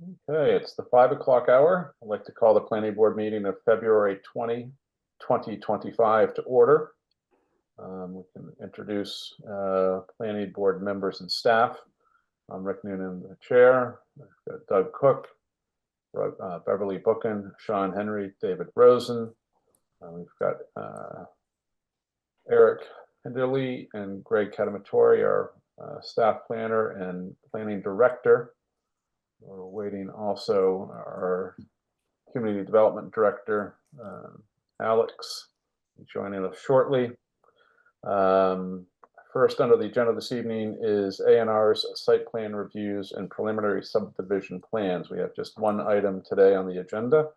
Okay, it's the 5 o'clock hour. I'd like to call the planning board meeting of February 20, 2025 to order. We can introduce planning board members and staff. I'm Rick Noonan, the chair. I've got Doug Cook, Beverly Bookin, Sean Henry, David Rosen. We've got Eric Henderly and Greg Catamatori, our staff planner and planning director. We're waiting also our community development director, Alex, joining us shortly. First under the agenda this evening is A&R's site plan reviews and preliminary subdivision plans. We have just one item today on the agenda.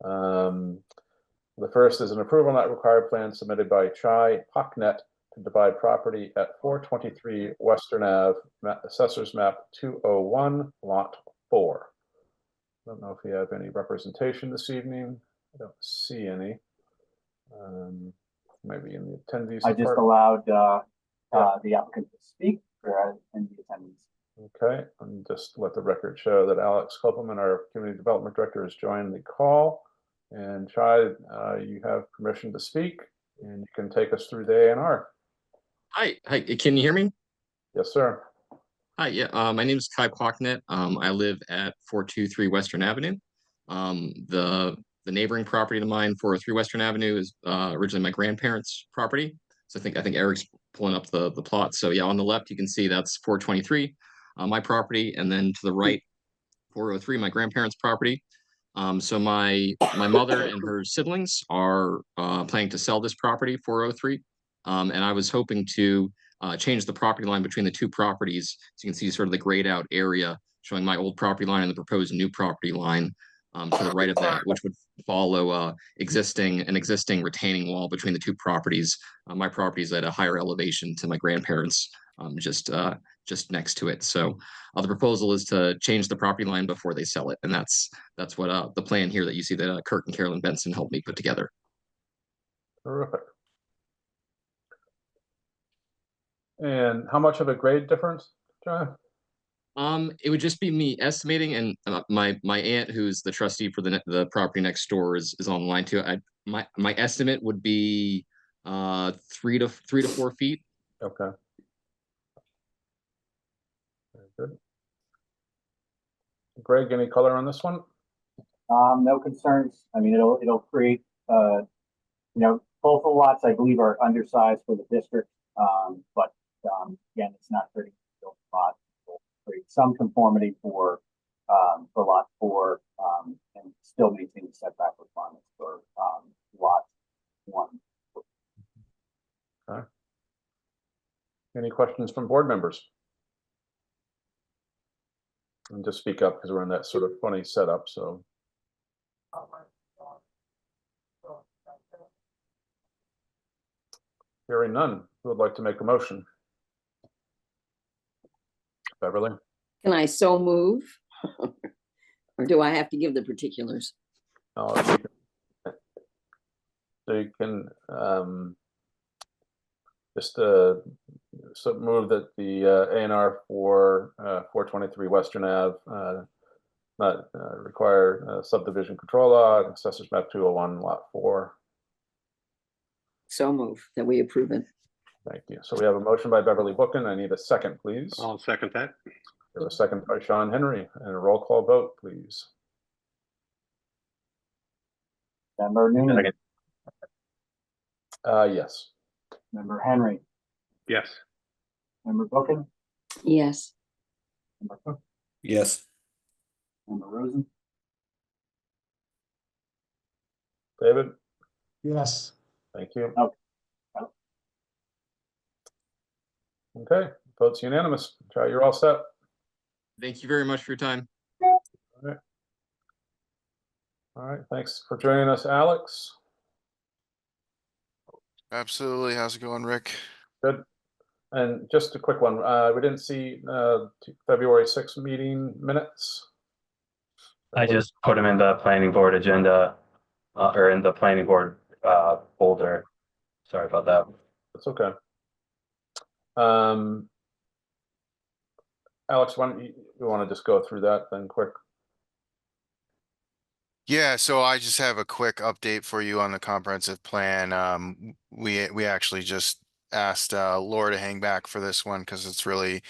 The first is an approval not required plan submitted by Chai Pocknet to divide property at 423 Western Ave, Assessor's Map 201, Lot 4. I don't know if we have any representation this evening. I don't see any. Maybe in the attendees. I just allowed the applicant to speak in the attendees. Okay, and just let the record show that Alex Kopelman, our community development director, has joined the call. And Chai, you have permission to speak, and you can take us through the A&R. Hi, can you hear me? Yes, sir. Hi, yeah, my name is Kai Pocknet. I live at 423 Western Avenue. The neighboring property to mine, 403 Western Avenue, is originally my grandparents' property. So I think Eric's pulling up the plot. So yeah, on the left you can see that's 423, my property, and then to the right, 403, my grandparents' property. So my mother and her siblings are planning to sell this property, 403, and I was hoping to change the property line between the two properties, so you can see sort of the grayed out area showing my old property line and the proposed new property line to the right of that, which would follow an existing retaining wall between the two properties. My property is at a higher elevation to my grandparents, just next to it. So the proposal is to change the property line before they sell it, and that's what the plan here that you see that Kurt and Carolyn Benson helped me put together. Terrific. And how much of a grade difference, John? It would just be me estimating, and my aunt, who's the trustee for the property next door, is on the line too. My estimate would be 3 to 4 feet. Okay. Very good. Greg, any color on this one? No concerns. I mean, it'll create, both the lots I believe are undersized for the district, but again, it's not pretty built lot. It'll create some conformity for lot 4, and still maintain the setback requirements for lot 1. Okay. Any questions from board members? And just speak up because we're in that sort of funny setup. So, hearing none, who would like to make a motion? Beverly? Can I so move? Or do I have to give the particulars? So you can just so move that the A&R for 423 Western Ave not require subdivision control law, Assessor's Map 201, Lot 4. So move that we approve it. Thank you. So we have a motion by Beverly Bookin. I need a second, please. I'll second that. We have a second by Sean Henry, and a roll call vote, please. Member Noonan. Yes. Member Henry. Yes. Member Bookin. Yes. Member Cook. Yes. Member Rosen. David? Yes. Thank you. Okay. Okay, votes unanimous. Try, you're all set. Thank you very much for your time. All right, thanks for joining us, Alex. Absolutely. How's it going, Rick? Good. And just a quick one. We didn't see February 6th meeting minutes. I just put them in the planning board agenda or in the planning board folder. Sorry about that. That's okay. Alex, why don't you want to just go through that then quick? Yeah, so I just have a quick update for you on the comprehensive plan. We actually just asked Laura to hang back for this one because it's really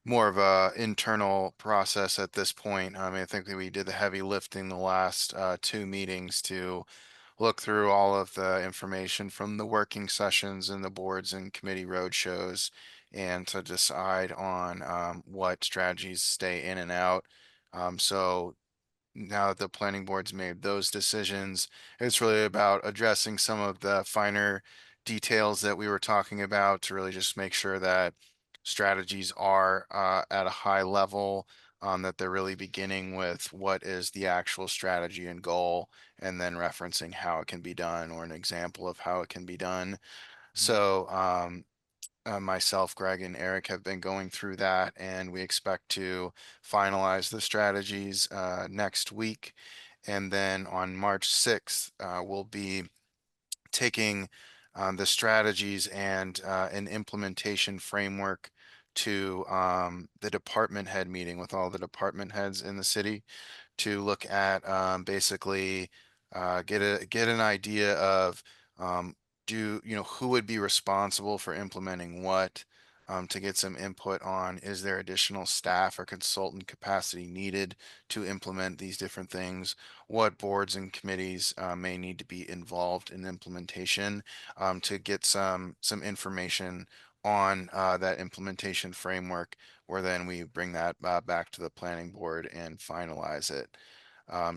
more of a internal process at this point. I mean, I think that we did the heavy lifting the last two meetings to look through all of the information from the working sessions and the boards and committee roadshows and to decide on what strategies stay in and out. So now that the planning board's made those decisions, it's really about addressing some of the finer details that we were talking about to really just make sure that strategies are at a high level, that they're really beginning with what is the actual strategy and goal, and then referencing how it can be done or an example of how it can be done. So myself, Greg, and Eric have been going through that, and we expect to finalize the strategies next week. And then on March 6th, we'll be taking the strategies and an implementation framework to the department head meeting with all the department heads in the city to look at basically get an idea of who would be responsible for implementing what, to get some input on is there additional staff or consultant capacity needed to implement these different things, what boards and committees may need to be involved in implementation, to get some information on that implementation framework, where then we bring that back to the planning board and finalize it.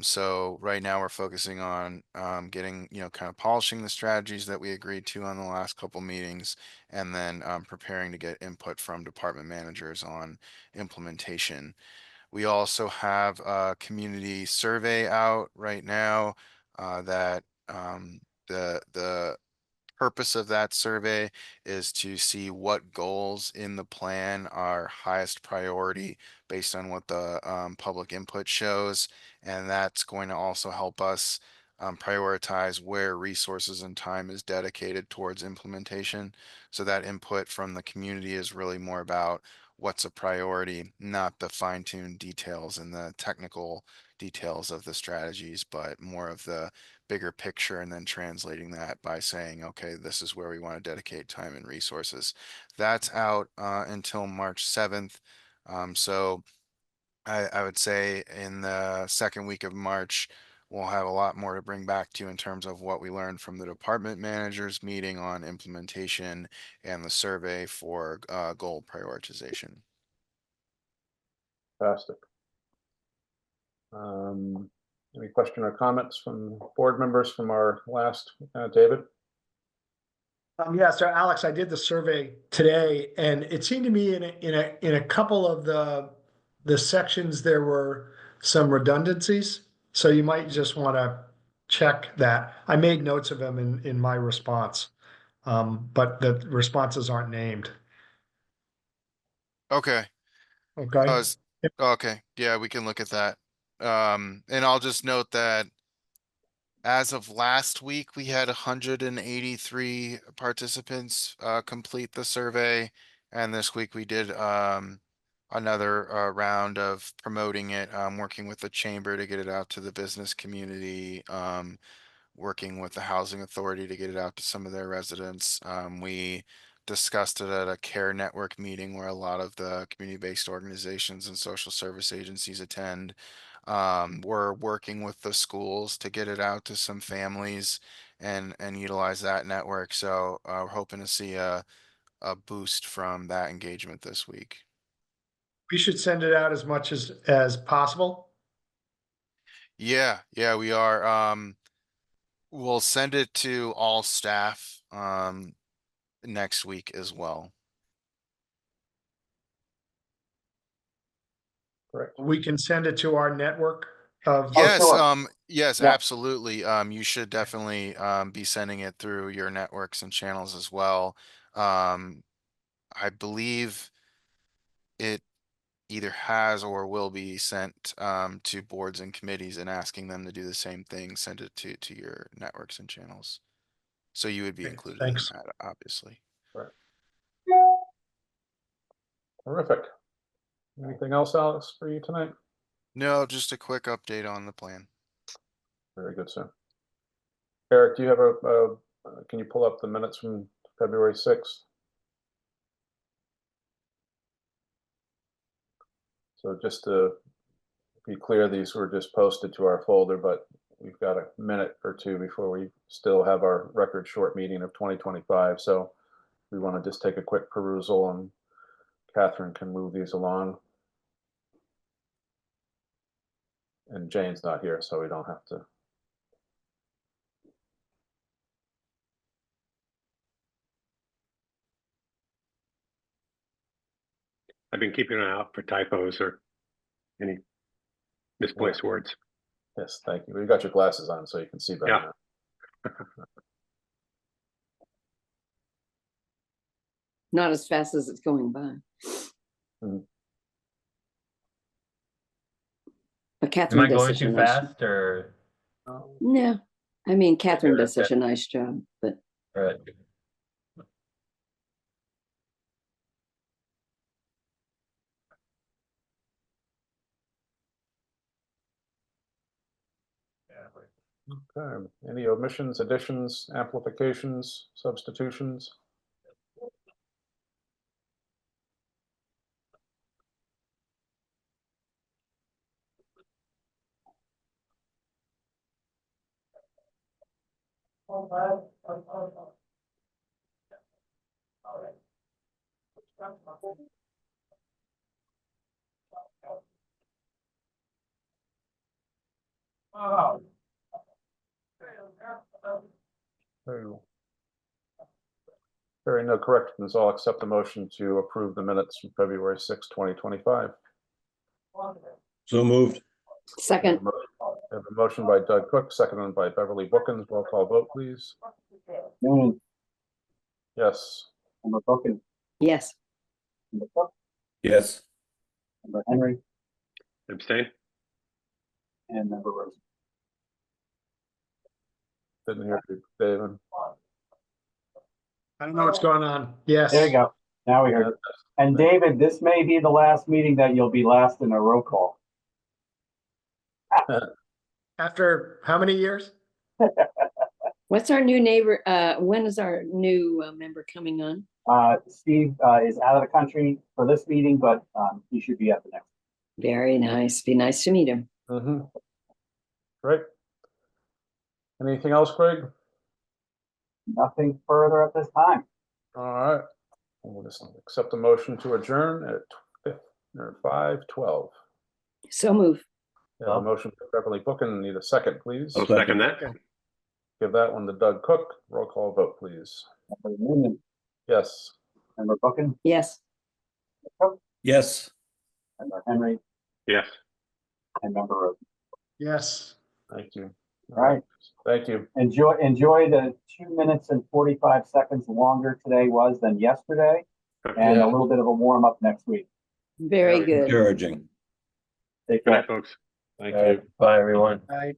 So right now we're focusing on getting, kind of polishing the strategies that we agreed to on the last couple meetings, and then preparing to get input from department managers on implementation. We also have a community survey out right now that the purpose of that survey is to see what goals in the plan are highest priority based on what the public input shows. And that's going to also help us prioritize where resources and time is dedicated towards implementation. So that input from the community is really more about what's a priority, not the fine-tuned details and the technical details of the strategies, but more of the bigger picture and then translating that by saying, okay, this is where we want to dedicate time and resources. That's out until March 7th. So I would say in the second week of March, we'll have a lot more to bring back to you in terms of what we learned from the department managers meeting on implementation and the survey for goal prioritization. Fantastic. Any question or comments from board members from our last, David? Yeah, so Alex, I did the survey today, and it seemed to me in a couple of the sections there were some redundancies. So you might just want to check that. I made notes of them in my response, but the responses aren't named. Okay. Okay. Okay. Yeah, we can look at that. And I'll just note that as of last week, we had 183 participants complete the survey, and this week we did another round of promoting it, working with the chamber to get it out to the business community, working with the housing authority to get it out to some of their residents. We discussed it at a care network meeting where a lot of the community-based organizations and social service agencies attend. We're working with the schools to get it out to some families and utilize that network. So we're hoping to see a boost from that engagement this week. We should send it out as much as possible. Yeah, we are. We'll send it to all staff next week as well. Correct. We can send it to our network of. Yes, sure. yes, Yeah. absolutely. You should definitely be sending it through your networks and channels as well. I believe it either has or will be sent to boards and committees and asking them to do the same thing, send it to your networks and channels. So you would be Okay, included in thanks. that, obviously. Right. Terrific. Anything else, Alex, for you tonight? No, just a quick update on the plan. Very good, sir. Eric, do you have can you pull up the minutes from February 6th? So just to be clear, these were just posted to our folder, but we've got a minute or two before we still have our record short meeting of 2025. So we want to just take a quick perusal, and Catherine can move these along. And Jane's not here, so we don't have to. I've been keeping an eye out for typos or any misplaced words. Yes, thank you. We've got your glasses on so you can see better Yeah. now. Not as fast as it's going by. Mhm. But Am Catherine I does going such a too nice. fast or? No, I mean, Catherine does Okay. such a nice job, but Right. Okay. Any omissions, additions, amplifications, substitutions? Hearing no corrections, I'll accept the motion to approve the minutes from February 6, 2025. So moved. second, I have a motion by Doug Cook, seconded by Beverly Bookins. Roll call vote, please. Noonan, Yes. Member Bookin, yes. Member Cook, Yes. Member Henry, Abstain? and Member Rose. Didn't hear you, David. I don't know what's going on. Yes. There you go. Now we heard it. And David, this may be the last meeting that you'll be last in a roll call. After how many years? What's our new neighbor? When is our new member coming on? Steve is out of the country for this meeting, but he should be at the next. Very nice. Be nice to meet him. Mm-hmm. Great. Anything else, Craig? Nothing further at this time. All right. We'll just accept the motion to adjourn at 5:12. So move. We have a motion for Beverly Bookin. Need a second, please. I'll second that. Give that one to Doug Cook. Roll call vote, please. Member Noonan, Yes. Member Bookin, Yes. Yes. Member Henry, Yes. and Member Rose. Yes. Thank you. All right. Thank you. Enjoy the 2 minutes and 45 seconds longer today was than yesterday, and Yeah. a little bit of a warm up next week. Very good. Encouraging. Take Good care. night, folks. Thank All right. you. Bye, everyone. Right.